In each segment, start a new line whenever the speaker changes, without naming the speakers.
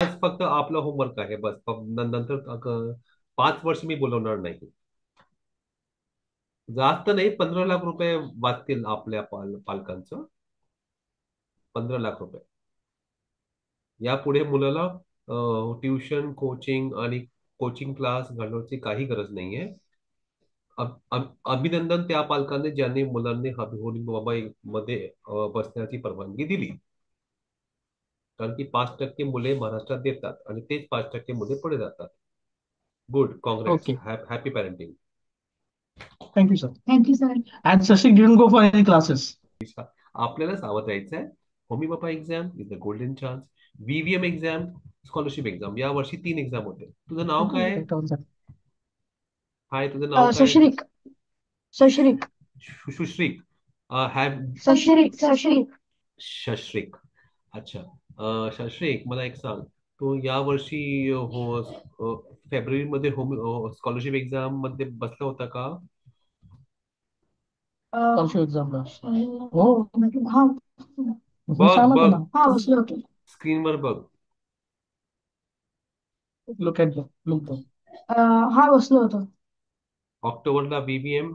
आज फक्त आपलं होमवर्क आहे बस. नंतर 5 वर्ष मी बोलवणार नाही. जास्त नाही, 15 लाख रुपये वाचतील आपल्या पालकांचं. 15 लाख रुपये. यापुढे मुलाला ट्युशन, कोचिंग आणि कोचिंग क्लास घालवण्याची काही गरज नाहीये. अभिनंदन त्या पालकांनी ज्यांनी मुलांनी होमी बाबा मध्ये बसण्याची परवानगी दिली. कारण की 5% मुले महाराष्ट्रात देतात आणि तेच 5% मुले पुढे जातात. Good, congrats,
Okay.
Happy parenting.
Thank you, sir. Thank you, sir. And Sashik didn't go for any classes.
आपल्याला सावध राहायचं आहे. Homi Bhabha exam is the golden chance. VVM exam, scholarship exam, या वर्षी 3 एक्झाम होते. तुझं नाव काय आहे?
Right on, sir.
हाय, तुझं नाव काय आहे?
Sashrik, Sashrik,
Sushrik. Have
Sashrik.
Shashrik. अच्छा. शश्रिक, मला एक सांग. तू या वर्षी फेब्रुवारीमध्ये होम स्कॉलरशिप एक्झाम मध्ये बसला होता का?
Social exam ला. हो,
हा
मी
बघ
सांगत
बघ,
ना.
हा बसलो होतो.
स्क्रीनवर बघ.
Look at the look the.
हा बसलो होतो.
ऑक्टोबरला व्हीव्हीएम.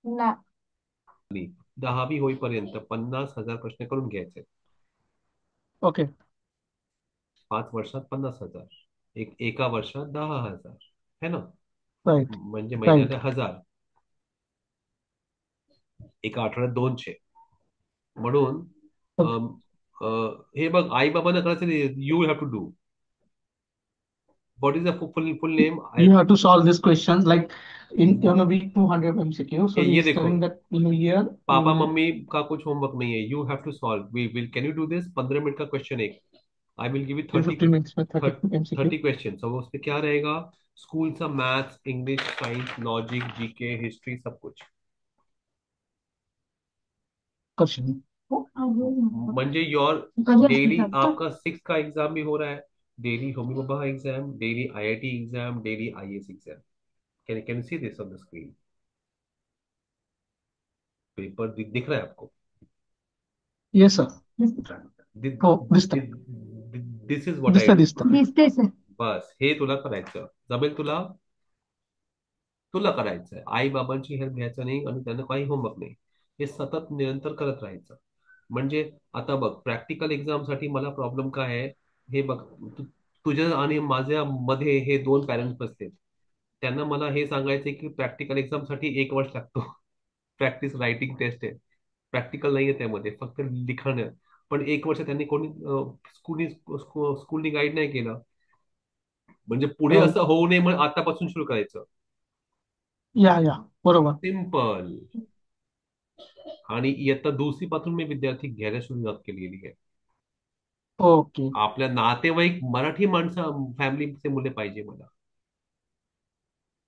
नाही.
10वी होईपर्यंत 50,000 प्रश्न करून घ्यायचे.
Okay.
5 वर्षात 50,000. एका वर्षात 10,000. है ना?
Right.
म्हणजे
Right.
महिन्याला 1,000. एका आठवड्यात 200. म्हणून
Okay.
अम, हे बघ, आई बाबांना करायचं you have to do. What is the full name?
You have to solve this question like in a week 200 MCQ. So
ये
he's
देखो,
telling that in a year you
पापा
will
मम्मी का कुछ होमवर्क नहीं है. You have to solve. We will, can you do this? 15 मिनट का क्वेश्चन एक. I will give you
give
30.
15 minutes with 30
30
MCQ
question. सब उसमें क्या रहेगा? स्कूल सा maths, English, science, logic, GK, history, सब कुछ.
question.
म्हणजे योर डेली आपका 6 का एग्जाम भी हो रहा है. डेली होमी बाबा exam, daily IIT exam, daily IAS exam. Can see this on the screen? Paper दिख रहा है आपको?
Yes, sir. Oh, this time.
This is what
This
I
time,
do.
this time.
दिसतेच आहे.
बस हे तुला करायचं जमेल. तुला तुला करायचंय. आई बाबांची हेल्प घ्यायचं नाही आणि त्यांना काही होमवर्क नाही. हे सतत निरंतर करत राहायचं. म्हणजे आता बघ, प्रॅक्टिकल एक्झाम साठी मला प्रॉब्लेम काय आहे हे बघ. तुझ्या आणि माझ्या मध्ये हे दोन पॅरेंट्स बसले. त्यांना मला हे सांगायचंय की प्रॅक्टिकल एक्झाम साठी 1 वर्ष लागतो. प्रॅक्टिस रायटिंग टेस्ट आहे. प्रॅक्टिकल नाहीये त्यामध्ये, फक्त लिखाण आहे. पण 1 वर्ष त्यांनी कोणी स्कूलनी गाईड नाही केलं. म्हणजे पुढे
Right.
असं होऊ नये म्हणून आतापासून सुरू करायचं.
Yeah, yeah. बरोबर.
सिंपल. आणि इयत्ता 2री पासून मी विद्यार्थी घ्यायला सुरुवात केलेली आहे.
Okay.
आपल्या नातेवाईक मराठी माणसं, फॅमिलीचे मुले पाहिजे मला.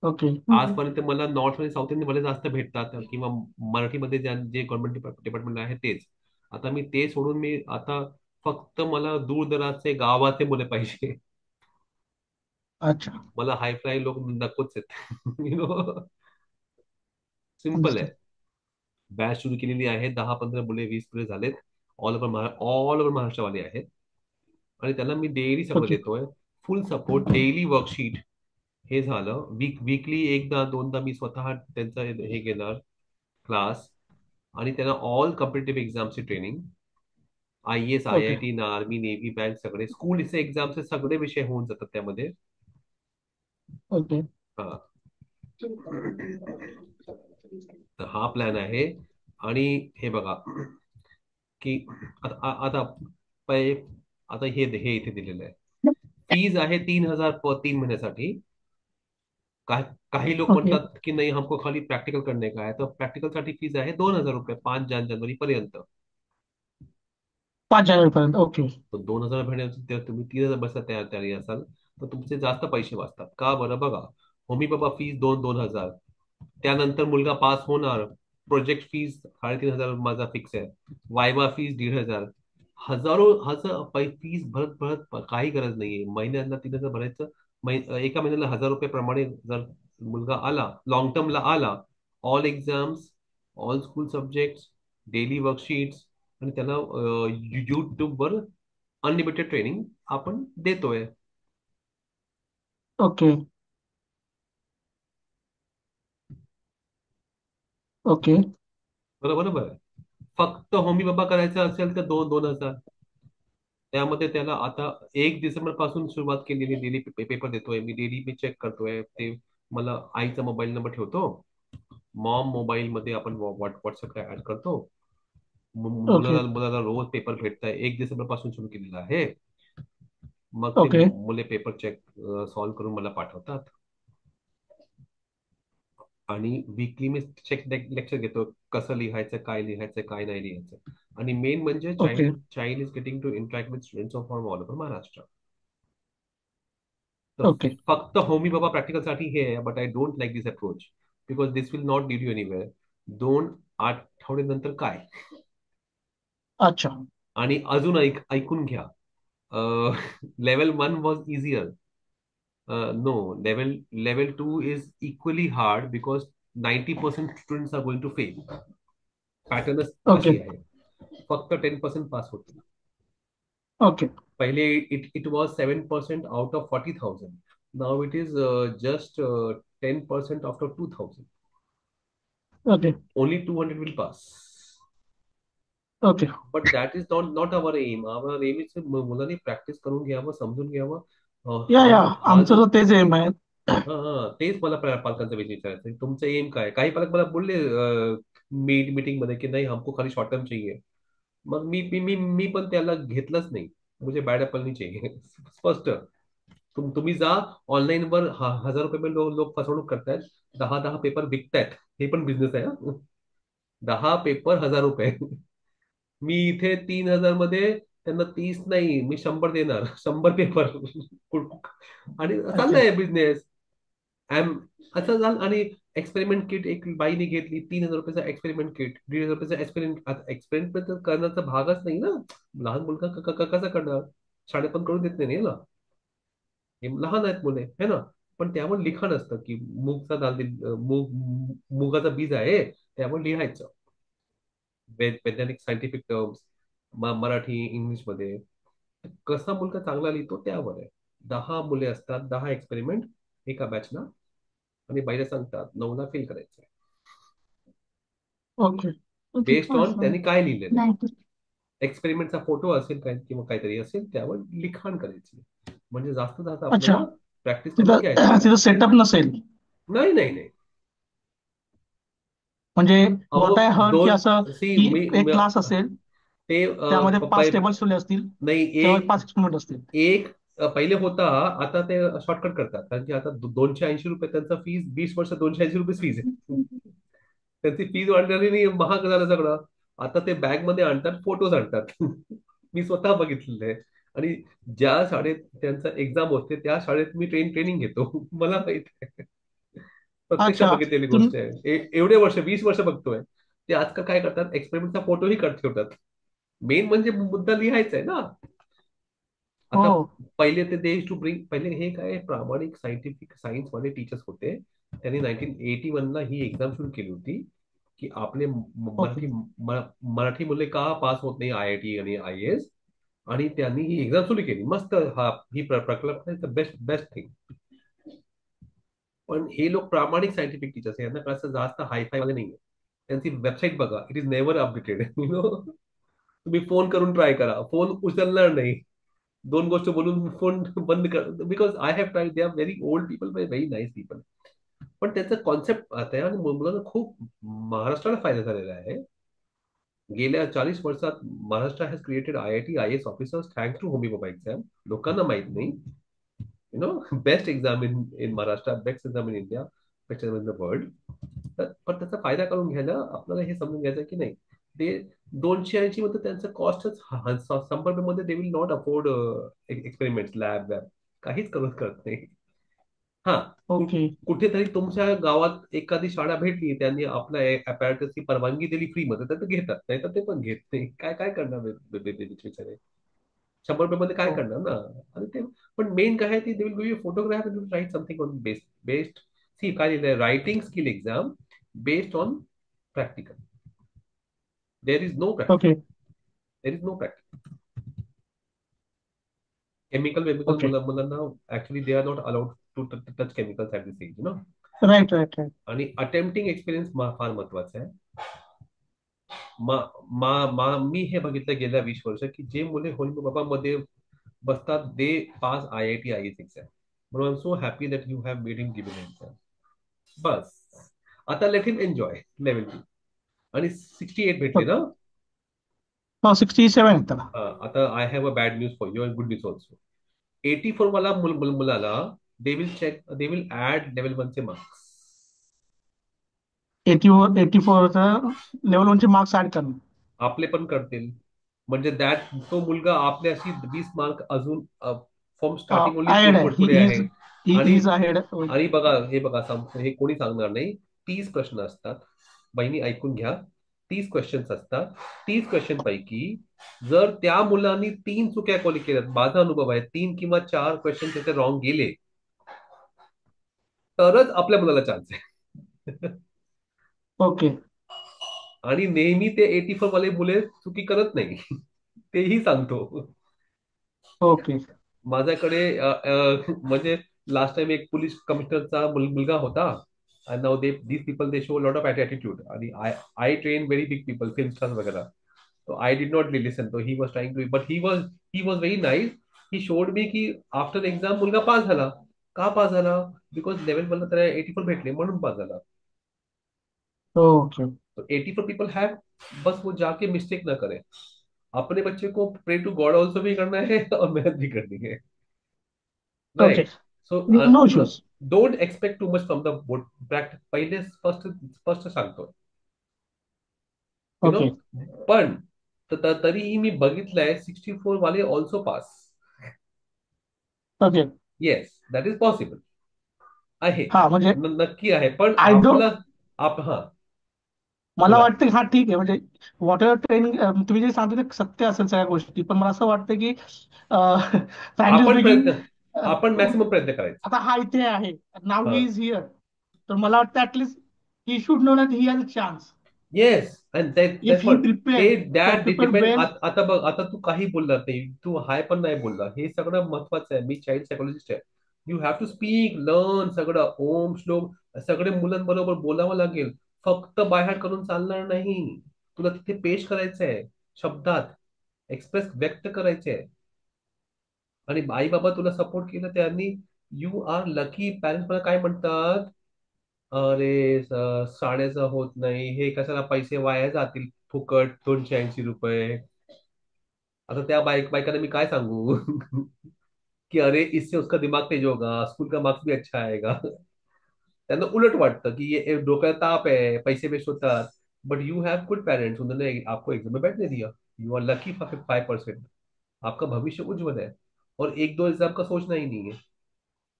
Okay.
आजपर्यंत मला नॉर्थ आणि साऊथ इंडियन मला जास्त भेटतात, किंवा मराठीमध्ये जे गव्हर्नमेंट डिपार्टमेंट आहे तेच. आता मी ते सोडून मी आता फक्त मला दूरदराजचे गावाचे मुले पाहिजे.
अच्छा.
मला हायफ्लाय लोक नकोच आहेत. यु नो, सिंपल आहे.
Understand.
बॅच सुरू केलेली आहे. 10-15 मुले, 20 मुले झालेत. ऑल ओव्हर महाराष्ट्रवाले आहेत. आणि त्यांना मी डेली सगळं
Okay.
देतोय. फुल सपोर्ट, डेली वर्कशीट. हे झालं. वीकली एकदा दोनदा मी स्वतः त्यांचं हे घेणार क्लास. आणि त्यांना ऑल कॉम्पिटेटिव्ह एक्झामची training. I S, I I
Okay.
T, army, navy, bank, सगळे स्कूलचे एक्झामचे सगळे विषय होऊन जातात त्यामध्ये.
Okay.
हा. तर हा प्लॅन आहे. आणि हे बघा की आता पै- आता हे इथे दिलेलं आहे. फीज आहे 3,000 3 महिन्यासाठी. काही लोक
Okay.
म्हणतात की नाही, हमको खाली प्रॅक्टिकल करने का है. तर प्रॅक्टिकल साठी फीज आहे 2,000 रुपये, 5 जानेवारी पर्यंत.
5 जानेवारी पर्यंत. ओके.
तर 2,000 महिन्याचे तुम्ही 3,000 बसता तयारी असाल तर तुमचे जास्त पैसे वाचतात. का बरं? बघा, होमी बाबा फीज 2,000. त्यानंतर मुलगा पास होणार. प्रोजेक्ट फीज 3,500 माझा फिक्स आहे. Viva fees 1,500. हजारो हजार फीज भरत भरत काही गरज नाहीये. महिन्याला 3,000 भरायचं. एका महिन्याला 1,000 रुपये प्रमाणे जर मुलगा आला, लॉंग टर्मला आला, all exams, all school subjects, daily worksheets, आणि त्याला युट्यूबवर अनलिमिटेड ट्रेनिंग आपण देतोय.
ओके. ओके.
बरोबर आहे. फक्त होमी बाबा करायचं असेल तर 2,000. त्यामध्ये त्याला आता 1 डिसेंबर पासून सुरुवात केलेली, डेली पेपर देतोय मी, डेली मी चेक करतोय ते. मला आईचा मोबाईल नंबर ठेवतो, मॉम मोबाईल मध्ये आपण व्हॉट्सअपला ऍड करतो.
ओके.
मुलाला मुलाला रोज पेपर भेटताय, 1 डिसेंबर पासून सुरू केलेला आहे. मग ते
ओके.
मुले पेपर चेक सॉल्व्ह करून मला पाठवतात. आणि वीकली मी चेक लेक्चर घेतो, कसं लिहायचं, काय लिहायचं, काय नाही लिहायचं. आणि मेन म्हणजे
okay.
Child child is getting to interact with students of all over Maharashtra. तर
ओके.
फक्त होमी बाबा प्रॅक्टिकलसाठी हे आहे, but I don't like this approach, because this will not lead you anywhere. 2 आठवड्यानंतर काय?
अच्छा.
आणि अजून ऐकून घ्या. Level 1 was easier. No, level 2 is equally hard, because 90% students are going to fail. पॅटर्नच
ओके.
तशी आहे. फक्त 10% पास होतील.
ओके.
पहिले it was 7% out of 40,000. Now it is just 10% after 2,000.
Okay.
Only 200 will pass.
Okay.
But that is not our aim. Our aim is मुलांनी practice करून घ्यावं, समजून घ्यावं.
या
हा
या
जो हा
आमचं
जो
तर तेच एम आहे.
हा हा तेच मला पालकांचा विचारायचं, तुमचं एम काय? काही पालक मला बोलले मीटिंग मध्ये की नाही, हमको खाली शॉर्ट टर्म चाहिए. मग मी पण त्याला घेतलंच नाही. मुझे बॅड ऍपल नाही चाहिए. स्पष्ट. तुम्ही जा ऑनलाईन वर, 1,000 रुपये लोक फसवणूक करतायत. 10 10 पेपर विकतायत. हे पण बिझनेस आहे हा. 10 पेपर 1,000 रुपये. मी इथे 3,000 मध्ये त्यांना 30 नाही, मी 100 देणार. 100 पेपर. आणि
अच्छा.
चाललंय बिझनेस. एम असं झालं. आणि एक्सपेरिमेंट किट एक बाईने घेतली, 3,000 रुपयाचा एक्सपेरिमेंट किट, 1,500 रुपयाचा एक्सपेरिमेंट. एक्सपेरिमेंट करण्याचा भागच नाही ना. लहान मुलगा कसं करणार? शाळेत पण करून देत नाही ना. हे लहान आहेत मुले है ना. पण त्यावर लिखाण असतं की मूगचा मुगाचा बीज आहे, त्यावर लिहायचं. वैज्ञानिक सायंटिफिक टर्म्स, मराठी इंग्लिश मध्ये. कसा मुलगा चांगला लिहितो त्यावर आहे. 10 मुले असतात, 10 एक्सपेरिमेंट एका बॅचला. आणि बाईला सांगतात 9ला फेल करायचं.
ओके. ओके.
बेस्ड ऑन त्यांनी काय लिहिलेलं आहे.
नाही.
एक्सपेरिमेंटचा फोटो असेल काय किंवा काहीतरी असेल, त्यावर लिखाण करायचे. म्हणजे जास्त जास्त
अच्छा.
आपल्याला प्रॅक्टिस करून
तिथं
घ्यायचं आहे.
तिथं सेटअप नसेल.
नाही नाही नाही.
म्हणजे
अहो,
व्हॉट आय हर्ड की
दोन
असं
सी
की
मी
एक क्लास असेल,
ते
त्यामध्ये 5 टेबल्स ठेवले असतील,
नाही.
तेव्हा 5 एक्सपेरिमेंट असतील.
एक पहिले होता. आता ते शॉर्टकट करतात, कारण की आता 280 रुपये त्यांचा फीस, 20 वर्ष 280 रुपये फीस आहे. त्यांची फीस वाढल्याने नाही, महाग झालं सगळं. आता ते बॅग मध्ये आणतात, फोटोज आणतात. मी स्वतः बघितलेलं आहे. आणि ज्या शाळेत त्यांचा एक्झाम होते, त्या शाळेत मी ट्रेनिंग घेतो. मला माहित आहे. प्रत्यक्ष
अच्छा.
बघितलेली
तुम
गोष्ट आहे. एवढे वर्ष, 20 वर्ष बघतोय. ते आजकाल काय करतात, एक्सपेरिमेंटचा फोटोही ठेवतात. मेन म्हणजे मुद्दा लिहायचा आहे ना.
हो.
आता पहिले ते दे टू ब्रिंग, पहिले हे काय प्रामाणिक सायंटिफिक सायन्स वाले टीचर्स होते. त्यांनी 1981ला ही एक्झाम सुरू केली होती की आपले
ओके.
मराठी मुले का पास होत नाही IIT आणि IAS. आणि त्यांनी ही एक्झाम सुरू केली. मस्त. हा ही प्रकल्प बेस्ट बेस्ट थिंग. पण हे लोक प्रामाणिक सायंटिफिक टीचर्स, यांना कसं जास्त हायफाय वाले नाहीये. त्यांची वेबसाईट बघा, इट इज नेव्हर अपडेटेड. तुम्ही फोन करून ट्राय करा, फोन उचलणार नाही. 2 गोष्ट बोलून फोन बंद कर. Because I have try, they are very old people, very nice people. पण त्याचा कॉन्सेप्ट आता आहे आणि मुलांना खूप महाराष्ट्राला फायदा झालेला आहे. गेल्या 40 वर्षात Maharashtra has created IIT IAS officers thanks to Homi Bhabha exam. लोकांना माहित नाही. Best exam in Maharashtra, best exam in India, best exam in the world. पण त्याचा फायदा करून घ्यायला आपल्याला हे समजून घ्यायचं की नाही, ते 280 मध्ये त्यांचं कॉस्टच 100 रुपये मध्ये they will not afford experiment lab web. काहीच करून करत नाही. हा.
ओके.
कुठेतरी तुमच्या गावात एखादी शाळा भेटली, त्यांनी आपल्या अपॅरेटसची परवानगी दिली फ्री मध्ये, तर ते घेतात, नाही तर ते पण घेत नाही. काय काय करणार बिचारे. 100 रुपये मध्ये काय
हो.
करणार ना. आणि ते पण मेन काय आहे, ती they will give you photograph and write something on based. See काय लिहिलंय, writing skill exam based on practical. There is no practical.
Okay.
There is no practical. Chemical वेमिकल
ओके.
मुलांना actually they are not allowed to touch chemicals at this age.
Right right right.
आणि attempting experience फार महत्वाचा आहे. मा, मी हे बघितलं गेल्या 20 वर्ष की जे मुले होली बाबा मध्ये बसतात they pass IIT IS exam. म्हणून I am so happy that you have made him given exam. बस आता लेट हिम एन्जॉय लेवल 2. आणि 68 भेटले ना.
67 त्याला.
आता I have a bad news for you and good news also. 84 वाला मुलाला दे विल ऍड लेवल 1 चे मार्क्स.
84चा लेवल 1 चे मार्क्स ऍड करणं.
आपले पण करतील. म्हणजे दॅट तो मुलगा आपल्याशी 20 मार्क अजून फ्रॉम स्टार्टिंग ओनली
ऍड आहे.
पुढे
ही
आहे.
इज ही
आणि
इज अहेड.
आणि बघा हे बघा सांगतो हे कोणी सांगणार नाही. 30 प्रश्न असतात. बहिणी ऐकून घ्या. 30 क्वेश्चन्स असतात. 30 क्वेश्चन पैकी जर त्या मुलांनी 3 चुक्या कोणी केल्यात, माझा अनुभव आहे 3 किंवा 4 क्वेश्चन त्याचे रॉंग गेले तरच आपल्या मुलाला चान्स आहे.
ओके.
आणि नेहमी ते 84 वाले मुले चुकी करत नाही. तेही सांगतो.
ओके.
माझ्याकडे म्हणजे लास्ट टाइम एक पोलीस कमिशनरचा मुलगा होता. And now these people they show lot of attitude. आणि I train very big people film stars वगैरह. तो आय डिड नॉट लिसन. तो he was trying to but he was very nice. He showed me की after exam मुलगा pass झाला. का pass झाला? Because level मला त्याला 84 भेटले म्हणून पास झाला.
ओके.
तो 84 पीपल हैव. बस वो जाके मिस्टेक ना करे. अपने बच्चे को प्रे टू गॉड ऑल्सो भी करना है और मेहनत भी करनी है.
Okay.
Right. So
no issues.
Don't expect too much from the board. Practice पहिले फर्स्ट सांगतो. You know.
ओके.
पण तरीही मी बघितलंय 64 वाले also pass.
Okay.
Yes that is possible. आहे.
हा म्हणजे
नक्की आहे पण
आय डोंट.
आपलं हा
मला
बोला.
वाटतं की हा ठीक आहे म्हणजे वॉट एव्हर ट्रेनिंग तुम्ही जे सांगतो ते सत्य असेल सगळ्या गोष्टी, पण मला असं वाटतं की फ्रँकली
आपण
स्पीकिंग
प्रयत्न आपण मॅक्सिमम प्रयत्न करायचे.
आता हा इथे आहे, नाव
हा.
ही इज हिअर, तर मला वाटतं at least he should know that he has a chance
yes and
if
that
he
पण ते
प्रिपेअर्ड
दॅट
प्रिपेअर
डिपेंड.
वेल.
आता बघ आता तू काही बोलला नाही. तू हाय पण नाही बोलला. हे सगळं महत्वाचं आहे. मी चाइल्ड सायकोलॉजिस्ट आहे. You have to speak learn सगळं ओम श्लोक सगळे मुलांबरोबर बोलावं लागेल. फक्त बाहेर करून चालणार नाही. तुला तिथे पेश करायचं आहे. शब्दात एक्सप्रेस व्यक्त करायचे आहे. आणि आई बाबा तुला सपोर्ट केलं त्यांनी. You are lucky. पॅरेंट्स मला काय म्हणतात? अरे शाळेचं होत नाही. हे कशाला पैसे वाया जातील फुकट 280 रुपये. आता त्या बायकांना मी काय सांगू? कि अरे इससे उसका दिमाग तेज होगा. स्कूल का मार्क्स भी अच्छा आएगा. त्यांना उलट वाटतं की ये डोक्याला ताप आहे पैसे वेस्ट होतात. But you have good parents. उन्होंने आपको एग्जाम में बैठने दिया. You are lucky for 5%. आपका भविष्य उज्जवल है. और एक दो एग्जाम का सोचना ही नहीं है.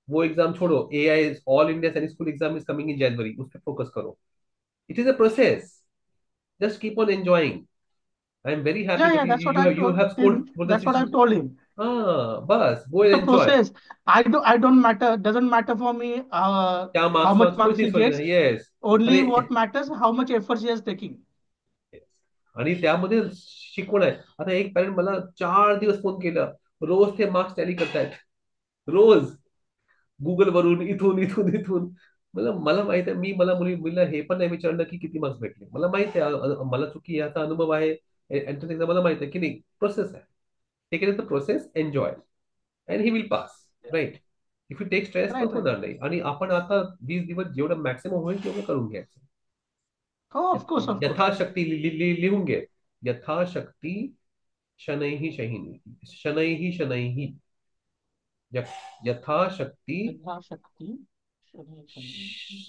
वो एग्जाम छोड़ो. AI all India Sainik school exam is coming in January. उस पर फोकस करो. It is a process. Just keep on enjoying. I am very happy
Yeah,
that
yeah, that's what
you
I
have
told
scored
him.
More
That's what I
then.
told him.
हाँ बस go
It's a
enjoy.
process. I don't matter. Doesn't matter for me
क्या
how
marks
much
वार्क्स कोई
marks
नहीं
he
सोचना.
gets.
Yes.
Only
अरे
what matters how much effort he is taking.
आणि त्यामध्ये शिकवण आहे. आता एक पॅरेंट मला 4 दिवस फोन केला. रोज ते मार्क्स टॅली करतायत. रोज गुगल वरून इथून इथून इथून. मला माहित आहे. मला मुलीला हे पण नाही विचारलं की किती मार्क्स भेटले. मला माहित आहे मला चुकी याचा अनुभव आहे. entrance exam मला माहित आहे की नाही प्रोसेस आहे. Take it the process enjoy and he will pass. Right. If you take stress
Right,
मग
right.
होणार नाही. आणि आपण आता 20 दिवस जेवढं मॅक्सिमम होईल तेवढं करून घ्यायचं.
Oh, of course, of course.
यथाशक्ती लिहून घे. यथाशक्ती शनैः शहिनी. शनैः शनैः. यथाशक्ती
शक्ती.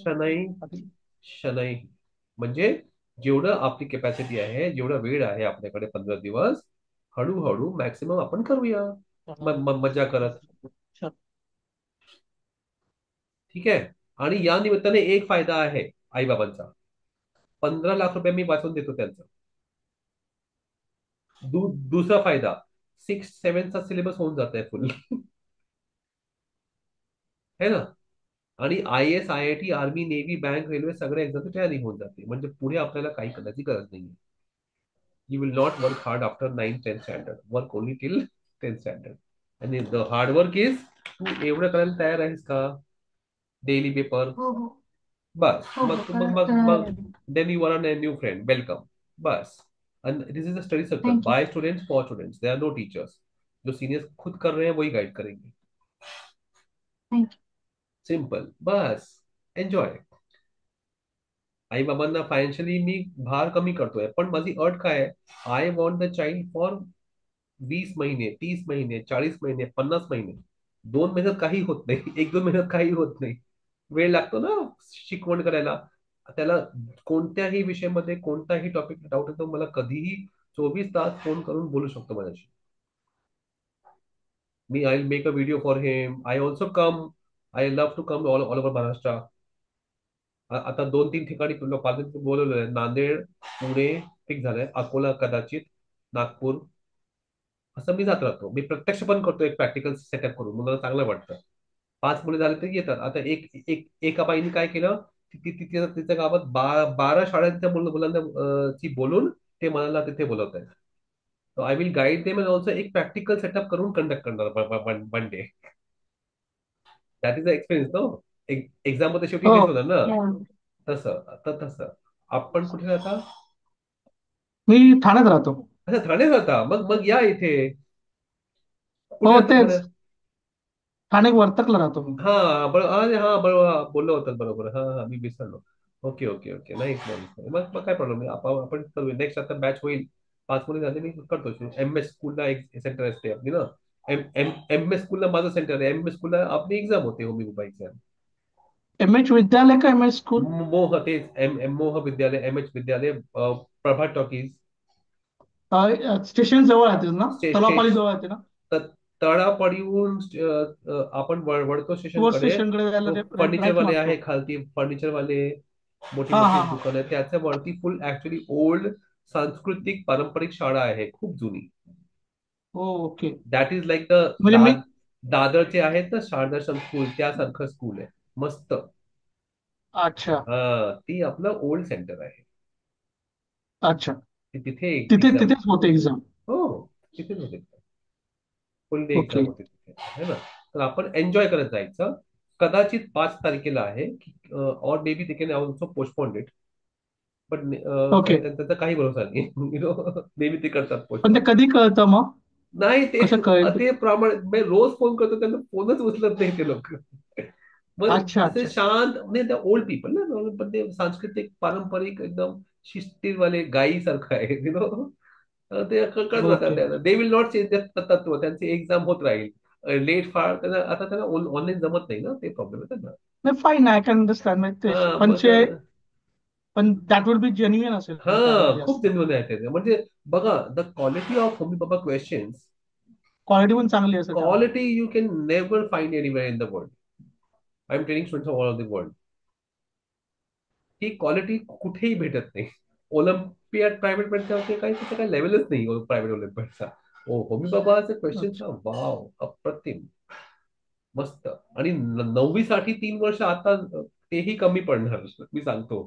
शनै शनै. म्हणजे जेवढं आपली कॅपॅसिटी आहे जेवढा वेळ आहे आपल्याकडे 15 दिवस हळूहळू मॅक्सिमम आपण करूया. मजा करत. ठीक आहे. आणि या निमित्ताने एक फायदा आहे आईबाबांचा. 15 लाख रुपये मी वाचून देतो त्यांचा. दुसरा फायदा 6-7चा सिलेबस होऊन जात आहे फुल. है ना. आणि IAS IIT army navy bank railway सगळ्या एक्झामची तयारी होऊन जाते. म्हणजे पुढे आपल्याला काही करण्याची गरज नाही. You will not work hard after 9th 10th standard. Work only till 10th standard. आणि द हार्डवर्क इज, तू एवढं करायला तयार आहेस का? Daily paper.
हो हो
बस
हो हो
मग मग मग
करायला
मग
ready.
Then you are a new friend, welcome. बस. And this is a study circle
Thank you.
By students for students, they are no teachers. जो सीनियर्स खुद कर रहे हैं वही गाइड करेंगे.
Thank
सिंपल, बस. एन्जॉय. आई बाबांना फायनान्शियली मी भार कमी करतोय, पण माझी अट काय आहे? I want the child for 20 महिने, 30 महिने, 40 महिने, 50 महिने. 2 महिन्यात काही होत नाही, 1-2 महिन्यात काही होत नाही. वेळ लागतो ना शिकवण करायला. त्याला कोणत्याही विषयामध्ये कोणताही टॉपिक डाऊट येतो, मला कधीही 24 तास फोन करून बोलू शकतो माझ्याशी. मी I make a video for him. I also come. I love to come all over Maharashtra. आता 2-3 ठिकाणी तुला पालक बोलवलेलं आहे. नांदेड, पुणे ठीक झालंय, अकोला कदाचित, नागपूर. असं मी जात राहतो. मी प्रत्यक्ष पण करतो एक प्रॅक्टिकल सेटअप करून, मला चांगलं वाटतं. 5 मुले झाले तर येतात. आता एका बाईने काय केलं, तिच्या गावात 12 शाळांच्या मुलांना ची बोलून ते मला तिथे बोलवत आहेत. So I will guide them and also एक प्रॅक्टिकल सेटअप करून कंडक्ट करणार one day. That is the experience no. Exam मध्ये शेवटी
हो.
हेच होणार ना.
you.
तसं आता तसं. आपण कुठे राहता?
मी ठाण्यात राहतो.
अच्छा, ठाणे राहता. मग या इथे. कुठे
हो
राहता
तेच,
ठाण्यात?
ठाणे वर्तकला राहतो मी.
हा, अरे हा बरोबर, हा, बोललो होतात बरोबर. हा हा, मी विसरलो. Okay okay okay, nice nice. मग काय प्रॉब्लेम नाही. आपण करूया. नेक्स्ट आता बॅच होईल. 5 मुली झाले, मी करतो. एम एस स्कूलला एक सेंटर असते आपली ना. एम एस स्कूलला माझं सेंटर आहे. एम एस स्कूलला आपली एक्झाम होते, Homi Bhabha exam.
M H विद्यालय का एम एच स्कूल?
मोह, तेच एम मोह विद्यालय, एम एच विद्यालय, प्रभात टॉकीज.
स्टेशन जवळ आहे ना, तलावपाली
स्टेश
जवळ आहे ना?
तळापाडीहून आपण वळतो
वर
स्टेशनकडे.
स्टेशनकडे जायला
तो
राईट
फर्निचरवाले
मारतो.
आहे खालती, फर्निचरवाले मोठी
हा
मोठी
हा हा.
दुकान आहे, त्याच्या वरती फुल ऍक्च्युली ओल्ड सांस्कृतिक पारंपरिक शाळा आहे, खूप जुनी.
हो okay.
That is like the
म्हणजे मी,
दादरचे आहेत ना शारदाश्रम स्कूल, त्यासारखं स्कूल आहे. मस्त.
अच्छा
ती आपलं ओल्ड सेंटर आहे.
अच्छा.
तिथे
तिथे
एक्झाम.
तिथेच होते एक्झाम.
हो, तिथेच होते. फुल डे
ओके.
एक्झाम होते तिथे, है ना. तर आपण एन्जॉय करत जायचं. कदाचित 5 तारखेला आहे और may be they can also postpone it. पण
ओके.
त्याचा काही भरोसा नाही. नेहमी ते करतात
पण ते
पोस्टपोन.
कधी कळतं मग?
नाही ते
कसं कळेल ते?
ते मी रोज फोन करतो त्यांना, फोनच उचलत नाही ते लोक. मग
अच्छा
असे
अच्छा.
शांत म्हणजे त्या ओल्ड पीपल ना, पण ते सांस्कृतिक पारंपरिक एकदम शिस्तीवाले गायी सारखं आहे, ते करत
ओके.
राहतात. दे विल नॉट चेंज तत्व. त्यांची एक्झाम होत राहील लेट फार. त्यांना आता त्यांना ऑनलाईन जमत नाही ना, ते प्रॉब्लेम आहे त्यांना.
नाही फाईन, आय कॅन अंडरस्टँड. म्हणजे
हा,
पण
मग
पण दॅट वुड बी जेन्युइन असेल
हा,
ना त्यामध्ये
खूप
जास्त.
जेन्युइन आहे ते. म्हणजे बघा, द क्वालिटी ऑफ होमी बाबा क्वेश्चन्स,
क्वालिटी पण चांगली असेल त्यामध्ये.
quality you can never find anywhere in the world. I'm training students all over the world. He quality कुठेही भेटत नाही. ओलिम्पियाड प्रायव्हेट मध्ये काही त्याचा काही लेवलच नाही प्रायव्हेट ओलिम्पियाडचा. ओ होमी बाबाचे क्वेश्चन
अच्छा.
वाव, अप्रतिम. मस्त. आणि 9वी साठी 3 वर्ष आता तेही कमी पडणार, मी सांगतो,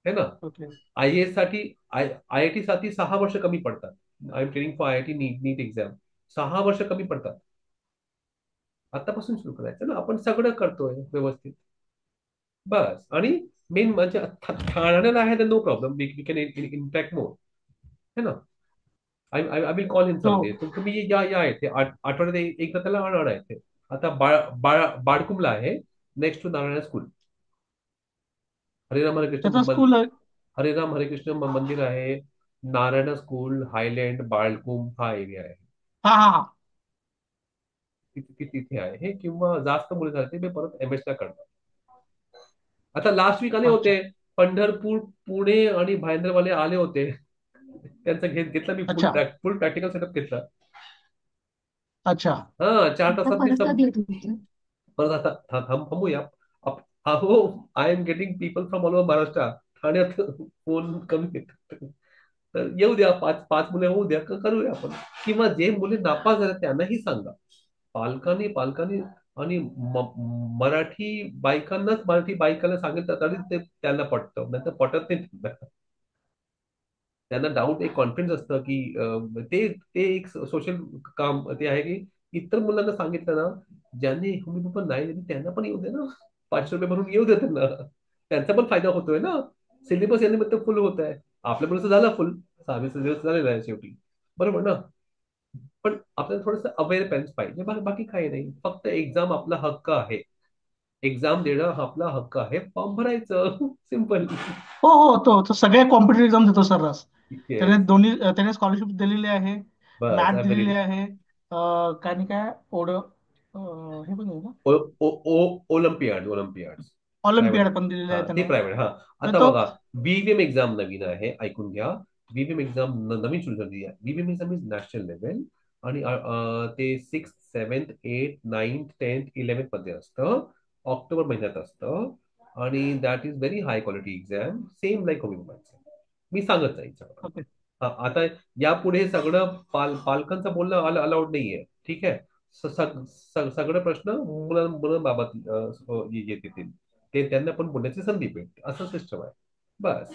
है ना.
ओके.
आय एस साठी, आय आय टी साठी 6 वर्ष कमी पडतात. I am training for I I T NEET exam. 6 वर्ष कमी पडतात. आतापासून सुरू करायचं ना, आपण सगळं करतोय व्यवस्थित. बस. आणि मेन म्हणजे ठाण्याला आहे तर no problem, we can impact more, है ना. I I will call in
हो.
समडे. तुम्ही या येथे आठवड्यात एकदा त्याला आणा येथे. आता बाळकुंबला आहे, next to Narayan school. Hareram हरे कृष्ण
त्याचा स्कूल आहे.
हरेराम हरे कृष्ण मंदिर आहे. नारायण स्कूल, हायलँड, बाळकुंब हा एरिया आहे.
हा हा हा.
तिथे आहे हे. किंवा जास्त मुले झाले ते मी परत एम एस ला करतो. आता लास्ट वीक आले
अच्छा
होते. पंढरपूर, पुणे आणि भायंदरवाले आले होते. त्यांचा घेतला मी,
अच्छा
फुल प्रॅक्टिकल सेटअप घेतला.
अच्छा.
हा, 4 तासात ते
परत कधी आहे तुमचं?
परत आता थांबूया. हो, I am getting people from all over Maharashtra. ठाण्यात फोन कमी येतात. तर येऊ द्या, 5 मुले होऊ द्या, करूया आपण. किंवा जे मुले नापास झाले त्यांनाही सांगा. पालकांनी आणि मराठी बायकांनाच मराठी बायकांना सांगितलं तरी ते त्यांना पटतं, नाही तर पटत नाही त्यांना. त्यांना डाऊट, एक कॉन्फिडन्स असतं की ते ते एक सोशल काम ते आहे की इतर मुलांना सांगितलं ना, ज्यांनी हमी पण नाही दिली त्यांना पण येऊ दे ना, 500 रुपये भरून येऊ दे त्यांना, त्यांचा पण फायदा होतोय ना. सिलेबस या निमित्त फुल होत आहे. आपल्यापर्यंत झाला फुल, 6-20 दिवस झालेला आहे शेवटी, बरोबर ना. पण आपल्याला थोडंसं अवेअरनेस पाहिजे, बाकी काही नाही. फक्त एक्झाम आपला हक्क आहे, एक्झाम देणं हा आपला हक्क आहे, फॉर्म भरायचं सिम्पल.
हो हो, तो तो सगळे कॉम्पिटेटिव्ह एक्झाम देतो सर्रास. त्याने
येस.
दोन्ही त्याने स्कॉलरशिप दिलेली आहे,
बस
मॅट दिलेली
ॲबिलिटी.
आहे, काय नाही काय हे पण आहे ना,
ओलंपियाड ओलंपियाड प्रायव्हेट.
ऑलिम्पियाड पण दिलेली
हा
आहे
ते
त्याने.
प्रायव्हेट. हा
म्हणजे
आता
तो
बघा, बीबीएम एक्झाम नवीन आहे, ऐकून घ्या. बीबीएम एक्झाम नवीन सुरू झाली आहे. BBM exam is national level. आणि ते 6th 7th 8th 9th 10th 11th मध्ये असतं, ऑक्टोबर महिन्यात असतं. आणि that is very high quality exam, same like homeopathy. मी सांगत जाईल.
ओके.
आता यापुढे सगळं पालकांचं बोलणं अलाउड नाहीये, ठीक आहे. सगळे प्रश्न मुलांबाबत येतील, ते त्यांना पण बोलण्याची संधी भेटते, असं सिस्टम आहे. बस.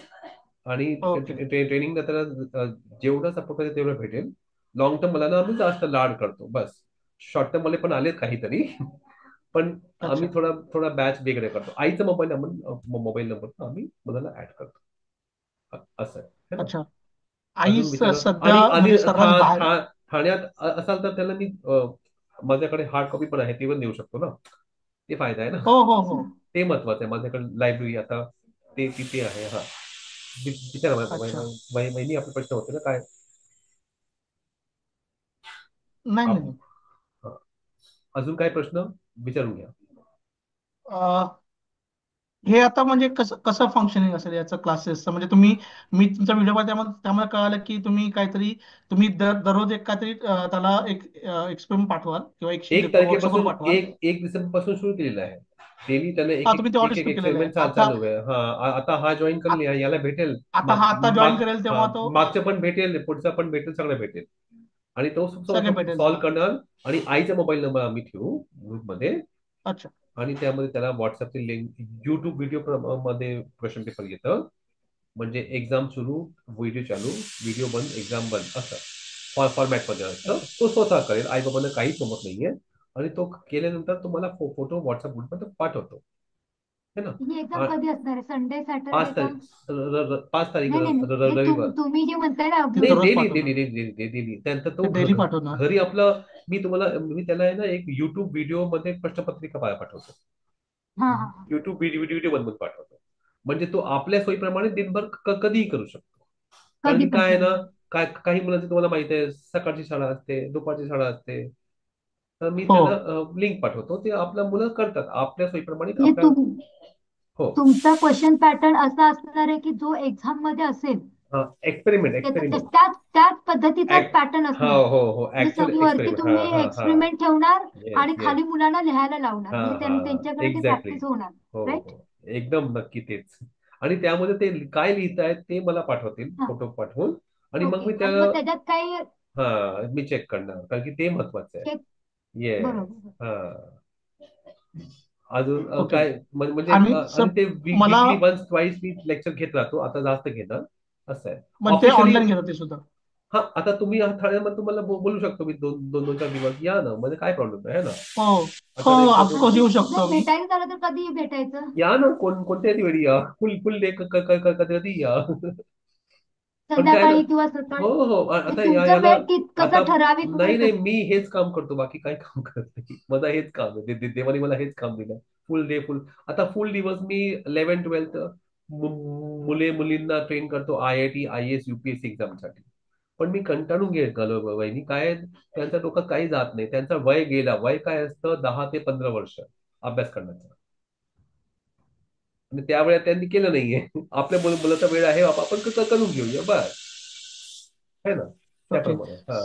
आणि
ओके.
ट्रेनिंग त्याला जेवढं सपोर्ट आहे तेवढं भेटेल. लॉंग टर्म मला ना आम्ही जास्त लाड करतो, बस. शॉर्ट टर्म मध्ये पण आलेत काहीतरी पण आम्ही
अच्छा.
थोडा थोडा बॅच वेगळे करतो. आईचा मोबाईल नंबर आम्ही मुलाला ऍड करतो, असं आहे है ना.
अच्छा. आई
अजून विचारा.
सध्या
आणि आणि
म्हणजे सर्रास बाहेर.
ठाण्यात असाल तर त्याला मी माझ्याकडे हार्ड कॉपी पण आहे, ती पण देऊ शकतो ना. ते फायदा आहे ना.
हो हो हो.
ते महत्वाचं आहे. माझ्याकडे लायब्ररी आता ते तिथे आहे. हा. विचारा
अच्छा.
वहिनी, आपले प्रश्न होते ना काय.
नाही
आप
नाही.
हा. अजून काय प्रश्न विचारून घ्या.
अं, हे आता म्हणजे कसं कसं फंक्शनिंग असेल याचं क्लासेसचं, म्हणजे तुम्ही, मी तुमचा व्हिडिओ पाहिला त्यामध्ये कळालं की तुम्ही दररोज एक काहीतरी त्याला एक एक्सपेरिमेंट पाठवाल किंवा एक शीट
एक
व्हॉट्सअपवर
तारखेपासून
पाठवाल.
एक डिसेंबर पासून सुरू केलेलं आहे. डेली त्याला एक
हा,
एक
तुम्ही ते
एक
ऑलरेडी
एक
सुरू केलेलं आहे.
एक्सपेरिमेंट
आता
चालू आहे. हा. आता हा जॉईन करेल, याला भेटेल.
आता हा आता जॉईन करेल
हा,
तेव्हा तो
मागचं पण भेटेल, पुढचा पण भेटेल, सगळं भेटेल. आणि तो
सगळे भेटेल
सॉल्व्ह
त्याला.
करणार. आणि आईचा मोबाईल नंबर आम्ही ठेवू ग्रुपमध्ये.
अच्छा.
आणि त्यामध्ये त्याला व्हॉट्सअपची लिंक, युट्यूब व्हिडिओ मध्ये क्वेश्चन पेपर येतं. म्हणजे एक्झाम सुरू, व्हिडिओ चालू, व्हिडिओ बंद, एक्झाम बंद, असं फॉर्मॅट मध्ये असतं.
ओके.
तो स्वतः करेल, आई बाबांना काहीच होमवर्क नाहीये. आणि तो केल्यानंतर तुम्हाला फोटो व्हॉट्सअप ग्रुपमध्ये पाठवतो, है ना.
ही एक्झाम
आ-
कधी असणार आहे, संडे सॅटरडे
पाच
का?
तारीख 5 तारीख
नाही नाही नाही नाही,
रविवार.
तुम्ही जे म्हणताय ना
ते
नाही,
अपलोड.
दररोज
डेली डेली
पाठवणार.
डेली डेली त्यानंतर
ते
तो
डेली पाठवणार.
घरी आपलं. मी त्याला आहे ना एक युट्यूब व्हिडिओ मध्ये प्रश्नपत्रिका पाठवतो.
हा हा हा.
युट्यूब व्हिडिओ बनवून पाठवतो. म्हणजे तो आपल्या सोयीप्रमाणे दिनभर कधीही करू शकतो. कारण
कधी
की
पण
काय आहे
करू
ना,
शकतो.
काही मुलांची तुम्हाला माहिती आहे, सकाळची शाळा असते, दुपारची शाळा असते. तर मी
हो.
त्याला लिंक पाठवतो, ते आपल्या मुलं करतात आपल्या सोयीप्रमाणे
म्हणजे
आपल्या. हो.
तुमचा क्वेश्चन पॅटर्न असा असणार आहे की जो एक्झाम मध्ये असेल
हा, एक्सपेरिमेंट एक्सपेरिमेंट.
त्याच पद्धतीचाच पॅटर्न
हो
असणार.
हो हो,
म्हणजे
ऍक्च्युअल
वरती
एक्सपेरिमेंट. हा
तुम्ही
हा हा.
एक्सपेरिमेंट ठेवणार
येस
आणि
येस.
खाली मुलांना लिहायला लावणार,
हा
म्हणजे
हा.
त्यांच्याकडे ते
एक्झॅक्टली.
प्रॅक्टिस होणार.
हो
राईट.
हो. एकदम नक्की तेच. आणि त्यामध्ये ते काय लिहितायत ते मला पाठवतील
हा.
फोटो पाठवून. आणि मग
ओके.
मी
आणि
त्याला,
मग त्याच्यात काही
मी चेक करणार, कारण की ते महत्वाचं आहे.
चेक.
येस.
बरोबर.
हा. अजून
ओके.
काय म्हणजे
आणि
आणि ते
मला
वीकली वन्स ट्वाईस मी लेक्चर घेत राहतो, आता जास्त घेणार. असं आहे
म्हणजे ते
ऑफिशियली.
ऑनलाईन घेतात ते सुद्धा.
हा, आता तुम्ही ठाण्यामध्ये तुम्हाला बोलू शकतो मी, दोन 4 दिवस या ना, म्हणजे काय प्रॉब्लेम आहे ना.
हो हो,
आठवड्यात एकदा
ऑफकोर्स येऊ
जर
शकतो मी.
भेटायचं झालं तर कधी भेटायचं?
या ना, कोणत्याही वेळी या, फुल फुल डे कधी या. पण काय ना.
संध्याकाळी किंवा
हो
सकाळी?
हो,
म्हणजे
आता
तुमचं
याला.
वेळ
आता
कसं ठराविक वेळ
नाही नाही,
कसं?
मी हेच काम करतो, बाकी काही काम करत नाही. माझं हेच काम आहे, देवाने मला हेच काम दिलं. फुल डे फुल. आता फुल दिवस मी 11th 12th मुलींना ट्रेन करतो, IIT IAS UPSC एक्झामसाठी. पण मी कंटाळून गेलो वहिनी, काय त्यांच्या डोक्यात काही जात नाही. त्यांचा वय गेला, वय काय असतं, 10 ते 15 वर्ष अभ्यास करण्याचं. आणि त्यावेळेला त्यांनी केलं नाहीये. आपल्या मुलाचा वेळ आहे, आपण करून घेऊया, बस. है ना.
ओके.
त्याप्रमाणे. हा.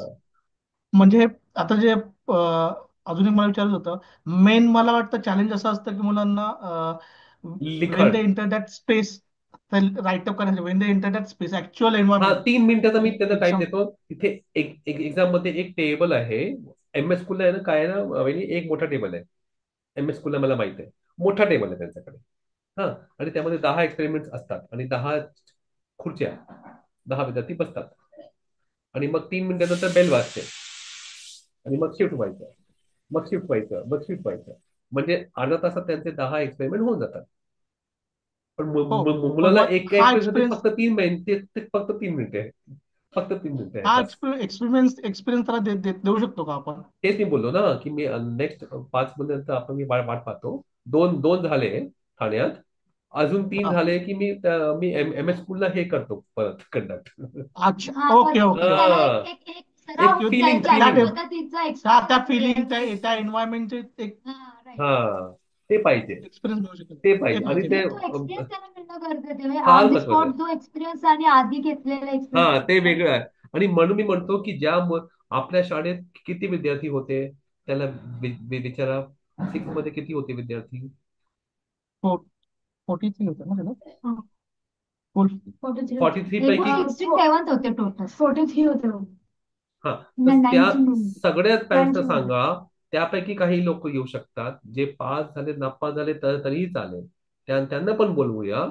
म्हणजे आता जे अजून एक मला विचारायचं होतं, मेन मला वाटतं चॅलेंज असं असतं की मुलांना वेन
लिखाण.
They enter that space, write up करायचं, when they enter that space actual
हा,
एन्व्हायरमेंट
3 मिनिटाचा मी त्यांना टाइम
एक्झाम.
देतो. तिथे एक्झाम मध्ये एक टेबल आहे. MS स्कूलला आहे ना, काय आहे ना वहिनी, एक मोठा टेबल आहे. MS स्कूलला मला माहित आहे, मोठा टेबल आहे त्यांच्याकडे. हा. आणि त्यामध्ये 10 एक्सपेरिमेंट असतात आणि 10 खुर्च्या, 10 विद्यार्थी बसतात. आणि मग 3 मिनिटानंतर बेल वाजते आणि मग शिफ्ट व्हायचं. मग शिफ्ट व्हायचं म्हणजे अर्ध्या तासात त्यांचे 10 एक्सपेरिमेंट होऊन जातात. पण
हो. पण
मुलाला
मग
एका
हा
एक्सपेरिमेंटसाठी
एक्सपिरियन्स
फक्त 3 महिने ते फक्त 3 मिनिटे आहे. फक्त 3 मिनिटे आहे
हा
बस.
एक्सपिरियन्स एक्सपिरियन्स त्याला देऊ शकतो का आपण?
तेच मी बोललो ना की मी नेक्स्ट 5 महिन्यानंतर आपण मी वाट वाट पाहतो. दोन दोन झाले ठाण्यात. अजून 3
हा.
झाले की मी एम एस स्कूलला हे करतो परत कंडक्ट.
अच्छा.
हा
ओके
तर
ओके ओके.
त्याला
हा
एक सराव
एक
होऊन
फिलिंग
जाईल की अशा
फिलिंग
पद्धतीचा
त्या
एक्सपिरियन्स
फिलिंग
व्यवस्थित
त्या एन्व्हायरमेंटचे एक
हा राईट.
हा ते पाहिजे.
एक्सपिरियन्स मिळू शकेल.
ते पाहिजे आणि
ओके
ते
म्हणजे तो एक्सपिरियन्स त्याला मिळणं गरजेचं आहे, म्हणजे
फार
ऑन दी
महत्वाचं
स्पॉट
आहे.
जो एक्सपिरियन्स आणि आधी घेतलेला
हा
एक्सपिरियन्स
ते
त्याला
वेगळं आहे. आणि म्हणून मी म्हणतो की आपल्या शाळेत किती विद्यार्थी होते त्याला विचारा. 6 मध्ये किती होते विद्यार्थी?
43 होतं ना त्याला. बोल.
43
एक
पैकी
67 होते टोटल, 43 होते
हा तर त्या
19.
सगळ्याच पॅरेंट्सना
82
सांगा. त्यापैकी काही लोक येऊ शकतात जे पास झाले नापास झाले तरीही चालेल. त्यांना पण बोलवूया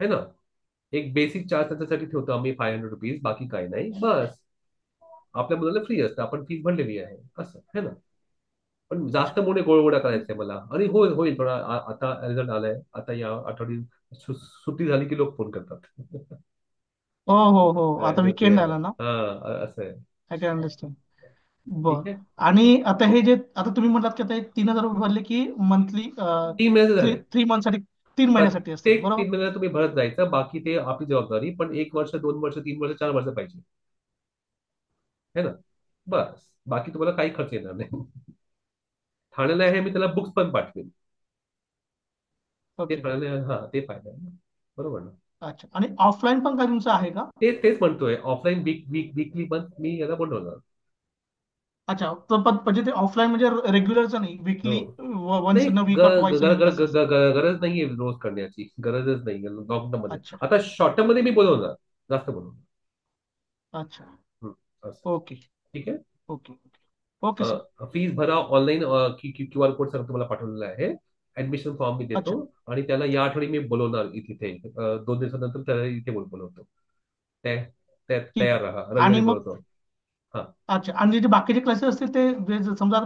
है ना. एक बेसिक चार्ज त्याच्यासाठी ठेवतो आम्ही ₹500 बाकी काही नाही बस. आपल्या मुलाला फ्री असतं आपण फीस भरलेली आहे असं है ना. पण
अच्छा.
जास्त मोठे गोळगोळा करायचंय मला आणि होईल होईल थोडा आता रिझल्ट आलाय आता या आठवडी सुट्टी झाली की लोक फोन करतात.
हो हो हो, आता
सुट्टी
विकेंड
आहे
आला ना.
हा असं आहे.
I can understand. बर.
ठीक आहे.
आणि आता हे जे आता तुम्ही म्हटलात की आता हे 3,000 रुपये भरले की मंथली
3 महिने
थ्री
झाले.
थ्री मंथसाठी 3 महिन्यासाठी असतील
प्रत्येक
बरोबर?
3 महिन्याला तुम्ही भरत जायचं बाकी ते आपली जबाबदारी पण 1 वर्ष 2 वर्ष 3 वर्ष 4 वर्ष पाहिजे है ना. बस बाकी तुम्हाला काही खर्च येणार नाही. ठाण्याला आहे मी त्याला बुक्स पण पाठवेन. ते
ओके.
ठाण्याला हा ते फायदा आहे ना. बरोबर ना.
अच्छा. आणि ऑफलाईन पण काय तुमचं आहे का?
तेच म्हणतोय ऑफलाईन वीकली पण मी याला बनवणार.
अच्छा. तर पण म्हणजे ते ऑफलाईन म्हणजे रेग्युलरचं नाही,
हो
विकली वन्स
नाही
इन अ वीक और ट्वाइस इन अ क्लासेस.
गरज नाहीये रोज करण्याची गरजच नाही लॉंग टर्म मध्ये.
अच्छा.
आता शॉर्ट टर्म मध्ये मी बोलवणार जास्त बोलवणार.
अच्छा.
हम्म, असं.
ओके
ठीक आहे.
Okay okay okay sir.
Fees भरा ऑनलाईन QR कोड सगळं तुम्हाला पाठवलेला आहे. ऍडमिशन फॉर्म मी देतो
अच्छा.
आणि त्याला या आठवडी मी बोलवणार इथे 2 दिवसानंतर त्याला इथे बोलवतो. त्या
ठीक
तयार
आहे.
राहा
आणि
रविवारी
मग
बोलवतो. हा
अच्छा. आणि जे बाकीचे क्लासेस असतील ते समजा